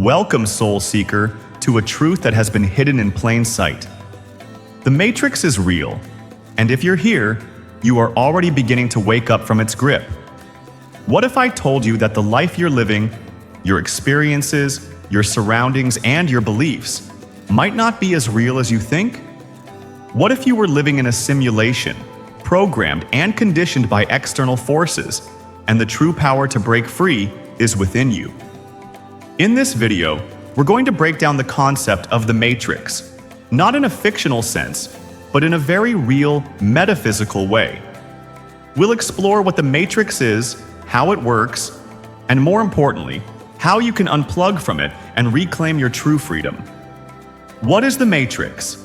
Welcome, Soul Seeker, to a truth that has been hidden in plain sight. The Matrix is real, and if you're here, you are already beginning to wake up from its grip. What if I told you that the life you're living, your experiences, your surroundings, and your beliefs might not be as real as you think? What if you were living in a simulation, programmed and conditioned by external forces, and the true power to break free is within you? In this video, we're going to break down the concept of the Matrix, not in a fictional sense, but in a very real, metaphysical way. We'll explore what the Matrix is, how it works, and more importantly, how you can unplug from it and reclaim your true freedom. What is the Matrix?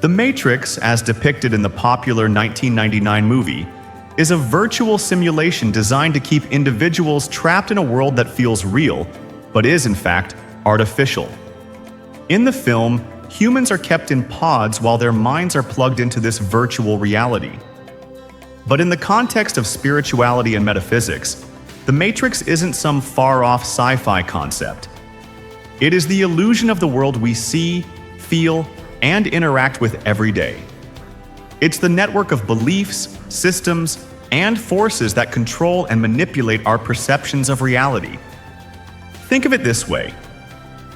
The Matrix, as depicted in the popular 1999 movie, is a virtual simulation designed to keep individuals trapped in a world that feels real, but is in fact artificial. In the film, humans are kept in pods while their minds are plugged into this virtual reality. But in the context of spirituality and metaphysics, the Matrix isn't some far-off sci-fi concept. It is the illusion of the world we see, feel, and interact with every day. It's the network of beliefs, systems, and forces that control and manipulate our perceptions of reality. Think of it this way.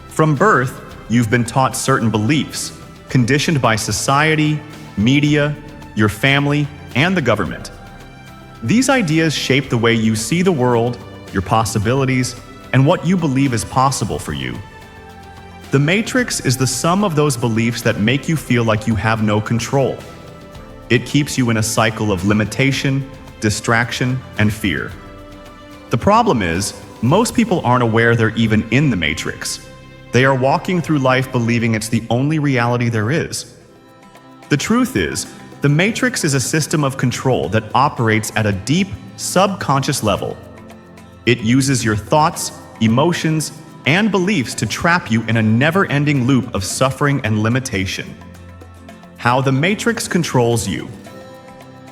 From birth, you've been taught certain beliefs, conditioned by society, media, your family, and the government. These ideas shape the way you see the world, your possibilities, and what you believe is possible for you. The Matrix is the sum of those beliefs that make you feel like you have no control. It keeps you in a cycle of limitation, distraction, and fear. The problem is, most people aren't aware they're even in the Matrix. They are walking through life believing it's the only reality there is. The truth is, the Matrix is a system of control that operates at a deep, subconscious level. It uses your thoughts, emotions, and beliefs to trap you in a never-ending loop of suffering and limitation. How the Matrix controls you.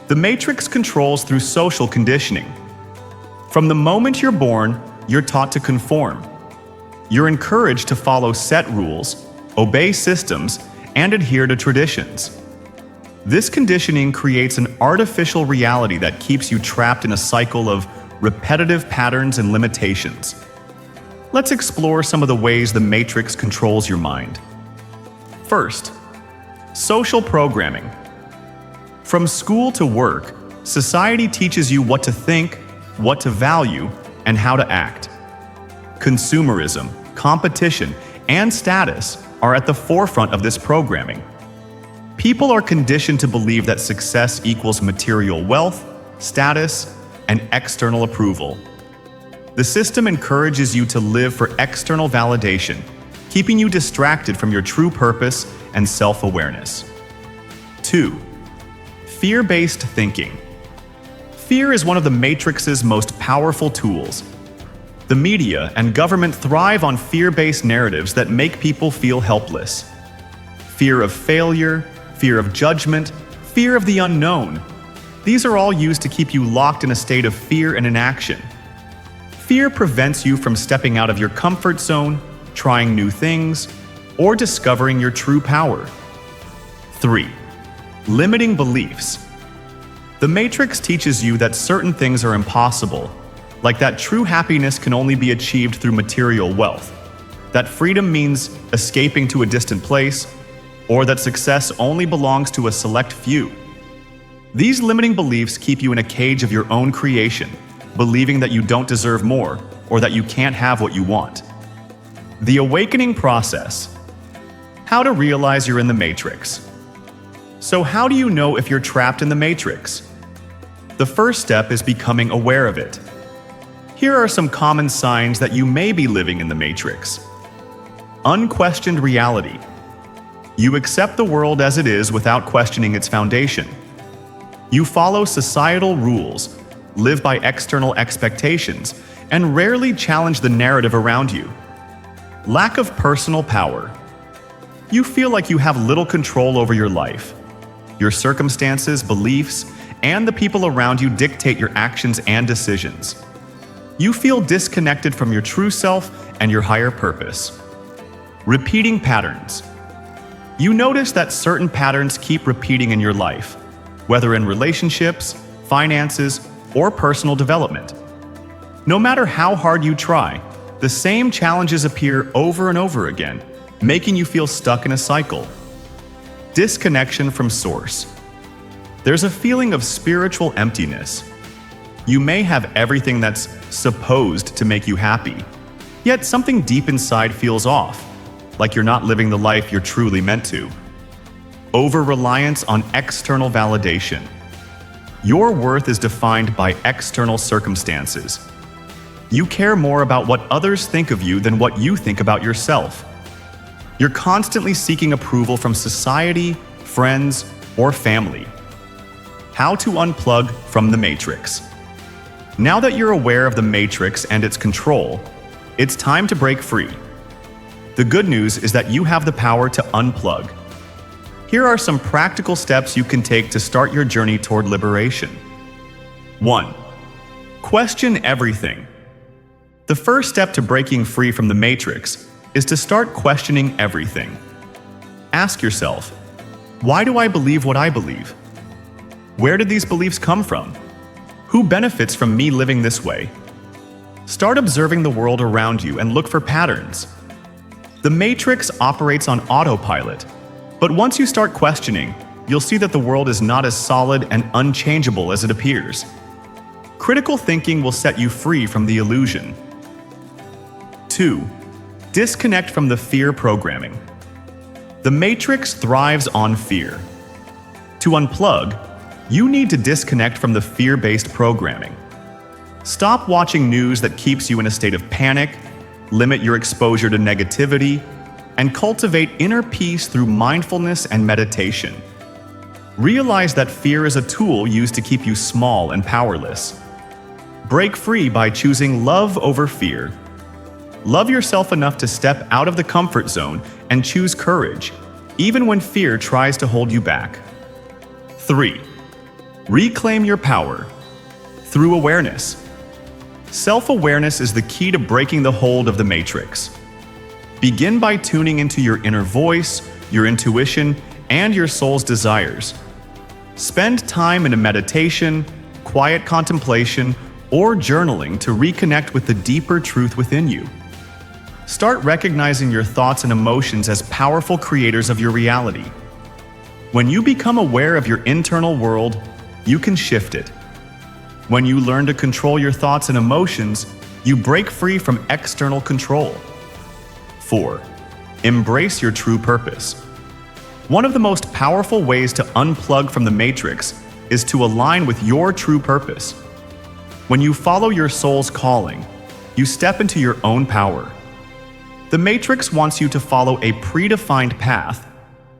The Matrix controls through social conditioning. From the moment you're born, you're taught to conform. You're encouraged to follow set rules, obey systems, and adhere to traditions. This conditioning creates an artificial reality that keeps you trapped in a cycle of repetitive patterns and limitations. Let's explore some of the ways the Matrix controls your mind. First, social programming. From school to work, society teaches you what to think, what to value, and how to act. Consumerism, competition, and status are at the forefront of this programming. People are conditioned to believe that success equals material wealth, status, and external approval. The system encourages you to live for external validation, keeping you distracted from your true purpose and self-awareness. 2. Fear-based thinking. Fear is one of the Matrix's most powerful tools. The media and government thrive on fear-based narratives that make people feel helpless. Fear of failure, fear of judgment, fear of the unknown. These are all used to keep you locked in a state of fear and inaction. Fear prevents you from stepping out of your comfort zone, trying new things, or discovering your true power. 3. Limiting beliefs. The Matrix teaches you that certain things are impossible, like that true happiness can only be achieved through material wealth, that freedom means escaping to a distant place, or that success only belongs to a select few. These limiting beliefs keep you in a cage of your own creation, believing that you don't deserve more, or that you can't have what you want. The awakening process. How to realize you're in the Matrix. So how do you know if you're trapped in the Matrix? The first step is becoming aware of it. Here are some common signs that you may be living in the Matrix. Unquestioned reality. You accept the world as it is without questioning its foundation. You follow societal rules, live by external expectations, and rarely challenge the narrative around you. Lack of personal power. You feel like you have little control over your life. Your circumstances, beliefs, and the people around you dictate your actions and decisions. You feel disconnected from your true self and your higher purpose. Repeating patterns. You notice that certain patterns keep repeating in your life, whether in relationships, finances, or personal development. No matter how hard you try, the same challenges appear over and over again, making you feel stuck in a cycle. Disconnection from source. There's a feeling of spiritual emptiness. You may have everything that's supposed to make you happy, yet something deep inside feels off, like you're not living the life you're truly meant to. Over-reliance on external validation. Your worth is defined by external circumstances. You care more about what others think of you than what you think about yourself. You're constantly seeking approval from society, friends, or family. How to unplug from the matrix. Now that you're aware of the matrix and its control, it's time to break free. The good news is that you have the power to unplug. Here are some practical steps you can take to start your journey toward liberation. 1. Question everything. The first step to breaking free from the matrix is to start questioning everything. Ask yourself, why do I believe what I believe? Where did these beliefs come from? Who benefits from me living this way? Start observing the world around you and look for patterns. The matrix operates on autopilot, but once you start questioning, you'll see that the world is not as solid and unchangeable as it appears. Critical thinking will set you free from the illusion. 2. Disconnect from the fear programming. The matrix thrives on fear. To unplug, you need to disconnect from the fear-based programming. Stop watching news that keeps you in a state of panic, limit your exposure to negativity, and cultivate inner peace through mindfulness and meditation. Realize that fear is a tool used to keep you small and powerless. Break free by choosing love over fear. Love yourself enough to step out of the comfort zone and choose courage, even when fear tries to hold you back. 3. Reclaim your power through awareness. Self-awareness is the key to breaking the hold of the matrix. Begin by tuning into your inner voice, your intuition, and your soul's desires. Spend time in a meditation, quiet contemplation, or journaling to reconnect with the deeper truth within you. Start recognizing your thoughts and emotions as powerful creators of your reality. When you become aware of your internal world, you can shift it. When you learn to control your thoughts and emotions, you break free from external control. 4. Embrace your true purpose. One of the most powerful ways to unplug from the matrix is to align with your true purpose. When you follow your soul's calling, you step into your own power. The matrix wants you to follow a predefined path,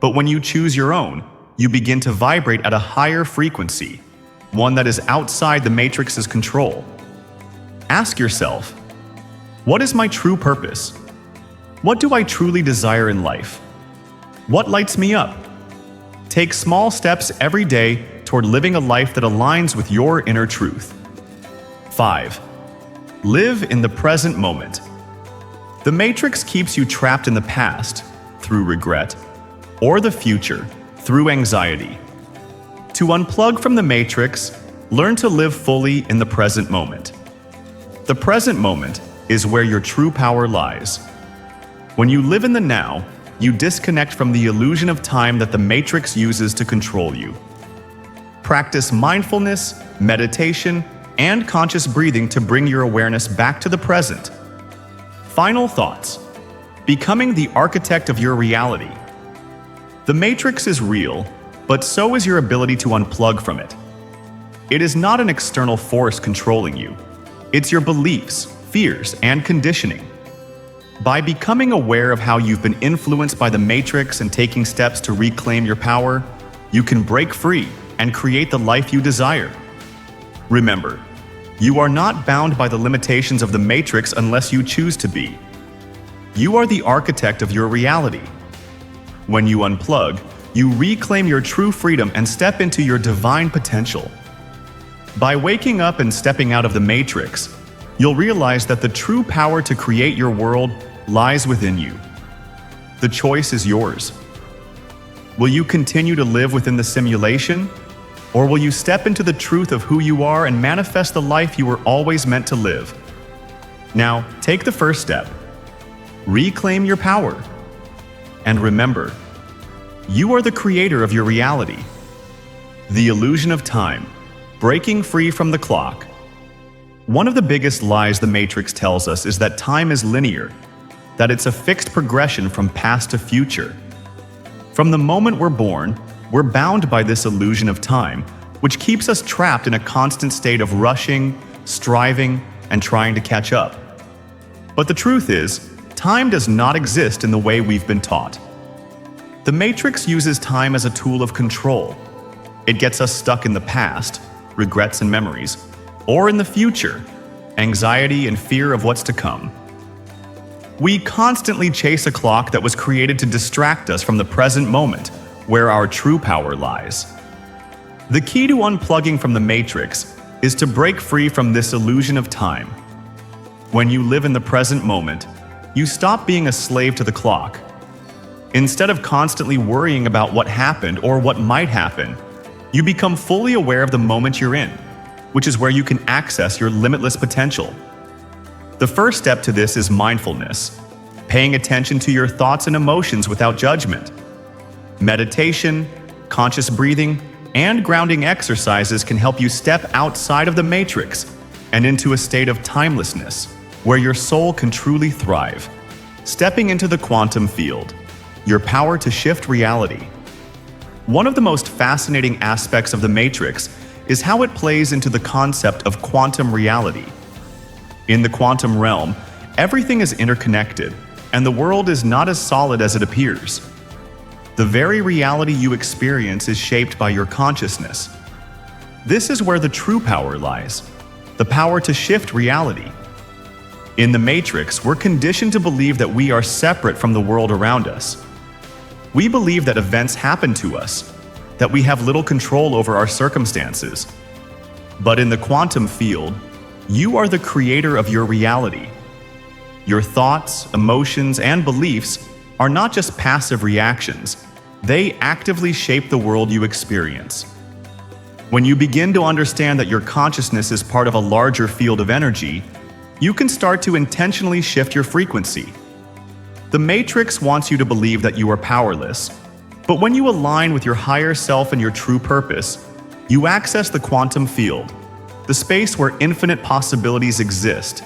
but when you choose your own, you begin to vibrate at a higher frequency, one that is outside the matrix's control. Ask yourself, what is my true purpose? What do I truly desire in life? What lights me up? Take small steps every day toward living a life that aligns with your inner truth. 5. Live in the present moment. The matrix keeps you trapped in the past through regret, or the future through anxiety. To unplug from the matrix, learn to live fully in the present moment. The present moment is where your true power lies. When you live in the now, you disconnect from the illusion of time that the matrix uses to control you. Practice mindfulness, meditation, and conscious breathing to bring your awareness back to the present. Final thoughts. Becoming the architect of your reality. The matrix is real, but so is your ability to unplug from it. It is not an external force controlling you. It's your beliefs, fears, and conditioning. By becoming aware of how you've been influenced by the matrix and taking steps to reclaim your power, you can break free and create the life you desire. Remember, you are not bound by the limitations of the matrix unless you choose to be. You are the architect of your reality. When you unplug, you reclaim your true freedom and step into your divine potential. By waking up and stepping out of the matrix, you'll realize that the true power to create your world lies within you. The choice is yours. Will you continue to live within the simulation, or will you step into the truth of who you are and manifest the life you were always meant to live? Now, take the first step. Reclaim your power. And remember, you are the creator of your reality. The illusion of time, breaking free from the clock. One of the biggest lies the Matrix tells us is that time is linear, that it's a fixed progression from past to future. From the moment we're born, we're bound by this illusion of time, which keeps us trapped in a constant state of rushing, striving, and trying to catch up. But the truth is, time does not exist in the way we've been taught. The Matrix uses time as a tool of control. It gets us stuck in the past, regrets and memories, or in the future, anxiety and fear of what's to come. We constantly chase a clock that was created to distract us from the present moment, where our true power lies. The key to unplugging from the Matrix is to break free from this illusion of time. When you live in the present moment, you stop being a slave to the clock. Instead of constantly worrying about what happened or what might happen, you become fully aware of the moment you're in, which is where you can access your limitless potential. The first step to this is mindfulness, paying attention to your thoughts and emotions without judgment. Meditation, conscious breathing, and grounding exercises can help you step outside of the Matrix and into a state of timelessness, where your soul can truly thrive. Stepping into the quantum field, your power to shift reality. One of the most fascinating aspects of the Matrix is how it plays into the concept of quantum reality. In the quantum realm, everything is interconnected, and the world is not as solid as it appears. The very reality you experience is shaped by your consciousness. This is where the true power lies, the power to shift reality. In the Matrix, we're conditioned to believe that we are separate from the world around us. We believe that events happen to us, that we have little control over our circumstances. But in the quantum field, you are the creator of your reality. Your thoughts, emotions, and beliefs are not just passive reactions. They actively shape the world you experience. When you begin to understand that your consciousness is part of a larger field of energy, you can start to intentionally shift your frequency. The Matrix wants you to believe that you are powerless, but when you align with your higher self and your true purpose, you access the quantum field, the space where infinite possibilities exist.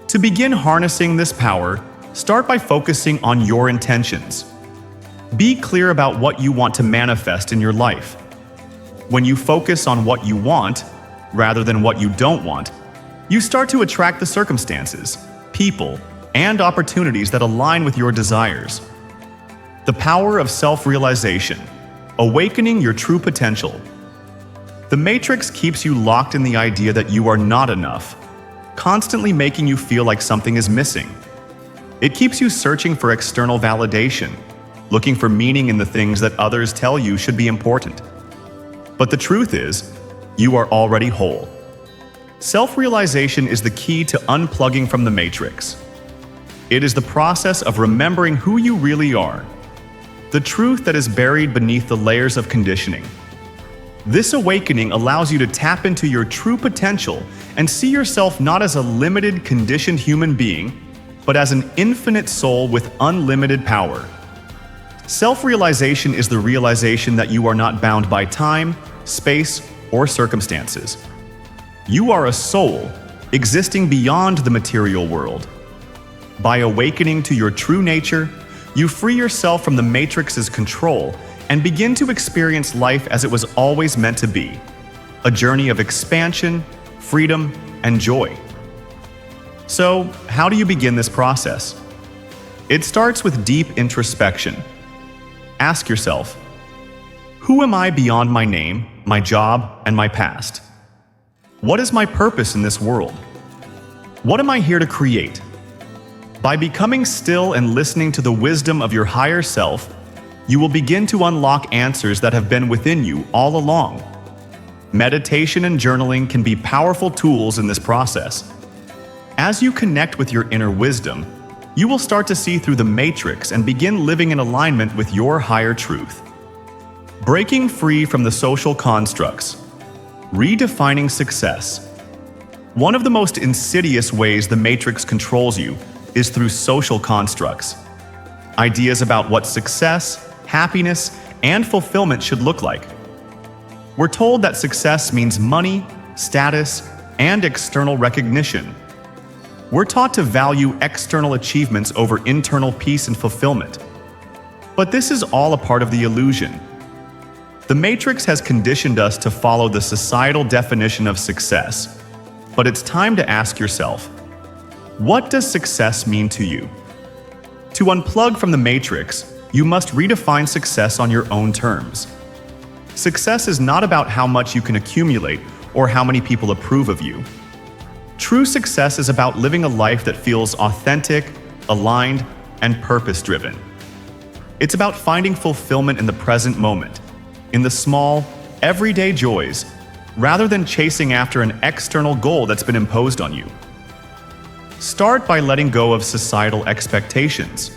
To begin harnessing this power, start by focusing on your intentions. Be clear about what you want to manifest in your life. When you focus on what you want, rather than what you don't want, you start to attract the circumstances, people, and opportunities that align with your desires. The power of self-realization, awakening your true potential. The Matrix keeps you locked in the idea that you are not enough, constantly making you feel like something is missing. It keeps you searching for external validation, looking for meaning in the things that others tell you should be important. But the truth is, you are already whole. Self-realization is the key to unplugging from the Matrix. It is the process of remembering who you really are, the truth that is buried beneath the layers of conditioning. This awakening allows you to tap into your true potential and see yourself not as a limited, conditioned human being, but as an infinite soul with unlimited power. Self-realization is the realization that you are not bound by time, space, or circumstances. You are a soul, existing beyond the material world. By awakening to your true nature, you free yourself from the Matrix's control and begin to experience life as it was always meant to be, a journey of expansion, freedom, and joy. So, how do you begin this process? It starts with deep introspection. Ask yourself, who am I beyond my name, my job, and my past? What is my purpose in this world? What am I here to create? By becoming still and listening to the wisdom of your higher self, you will begin to unlock answers that have been within you all along. Meditation and journaling can be powerful tools in this process. As you connect with your inner wisdom, you will start to see through the matrix and begin living in alignment with your higher truth. Breaking free from the social constructs. Redefining success. One of the most insidious ways the matrix controls you is through social constructs. Ideas about what success, happiness, and fulfillment should look like. We're told that success means money, status, and external recognition. We're taught to value external achievements over internal peace and fulfillment. But this is all a part of the illusion. The Matrix has conditioned us to follow the societal definition of success. But it's time to ask yourself, what does success mean to you? To unplug from the Matrix, you must redefine success on your own terms. Success is not about how much you can accumulate or how many people approve of you. True success is about living a life that feels authentic, aligned, and purpose-driven. It's about finding fulfillment in the present moment, in the small, everyday joys, rather than chasing after an external goal that's been imposed on you. Start by letting go of societal expectations.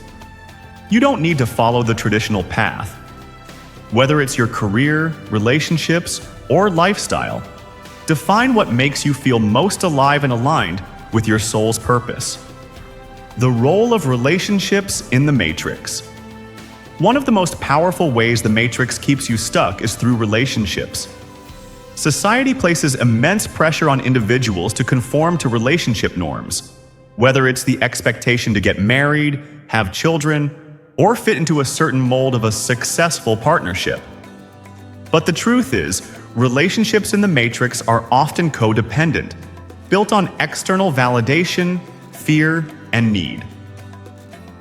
You don't need to follow the traditional path. Whether it's your career, relationships, or lifestyle, define what makes you feel most alive and aligned with your soul's purpose. The role of relationships in the Matrix. One of the most powerful ways the Matrix keeps you stuck is through relationships. Society places immense pressure on individuals to conform to relationship norms, whether it's the expectation to get married, have children, or fit into a certain mold of a successful partnership. But the truth is, relationships in the Matrix are often codependent, built on external validation, fear, and need.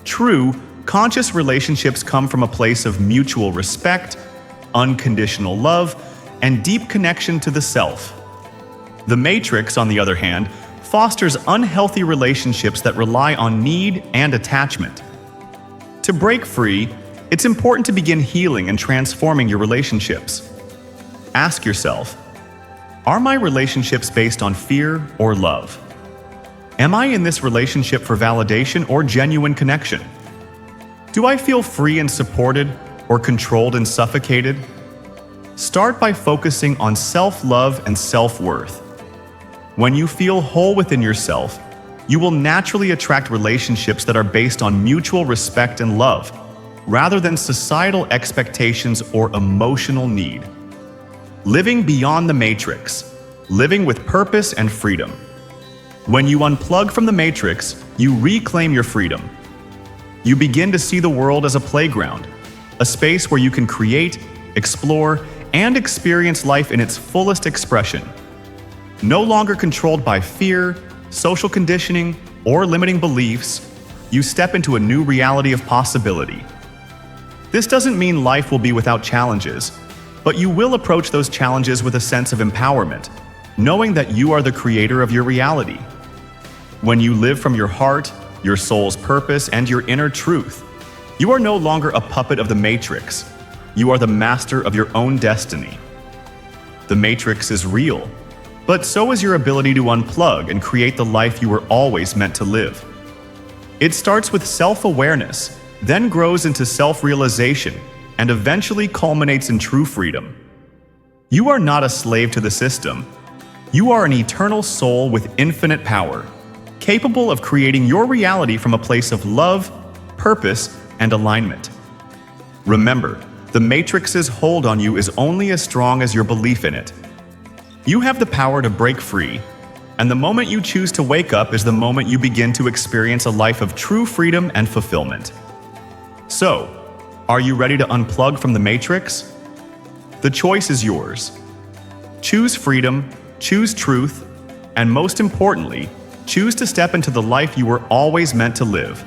True, conscious relationships come from a place of mutual respect, unconditional love, and deep connection to the self. The Matrix, on the other hand, fosters unhealthy relationships that rely on need and attachment. To break free, it's important to begin healing and transforming your relationships. Ask yourself, are my relationships based on fear or love? Am I in this relationship for validation or genuine connection? Do I feel free and supported or controlled and suffocated? Start by focusing on self-love and self-worth. When you feel whole within yourself, you will naturally attract relationships that are based on mutual respect and love, rather than societal expectations or emotional need. Living beyond the Matrix, living with purpose and freedom. When you unplug from the Matrix, you reclaim your freedom. You begin to see the world as a playground, a space where you can create, explore, and experience life in its fullest expression. No longer controlled by fear, social conditioning, or limiting beliefs, you step into a new reality of possibility. This doesn't mean life will be without challenges, but you will approach those challenges with a sense of empowerment, knowing that you are the creator of your reality. When you live from your heart, your soul's purpose, and your inner truth, you are no longer a puppet of the Matrix. You are the master of your own destiny. The Matrix is real, but so is your ability to unplug and create the life you were always meant to live. It starts with self-awareness, then grows into self-realization, and eventually culminates in true freedom. You are not a slave to the system. You are an eternal soul with infinite power, capable of creating your reality from a place of love, purpose, and alignment. Remember, the Matrix's hold on you is only as strong as your belief in it. You have the power to break free, and the moment you choose to wake up is the moment you begin to experience a life of true freedom and fulfillment. So, are you ready to unplug from the Matrix? The choice is yours. Choose freedom, choose truth, and most importantly, choose to step into the life you were always meant to live.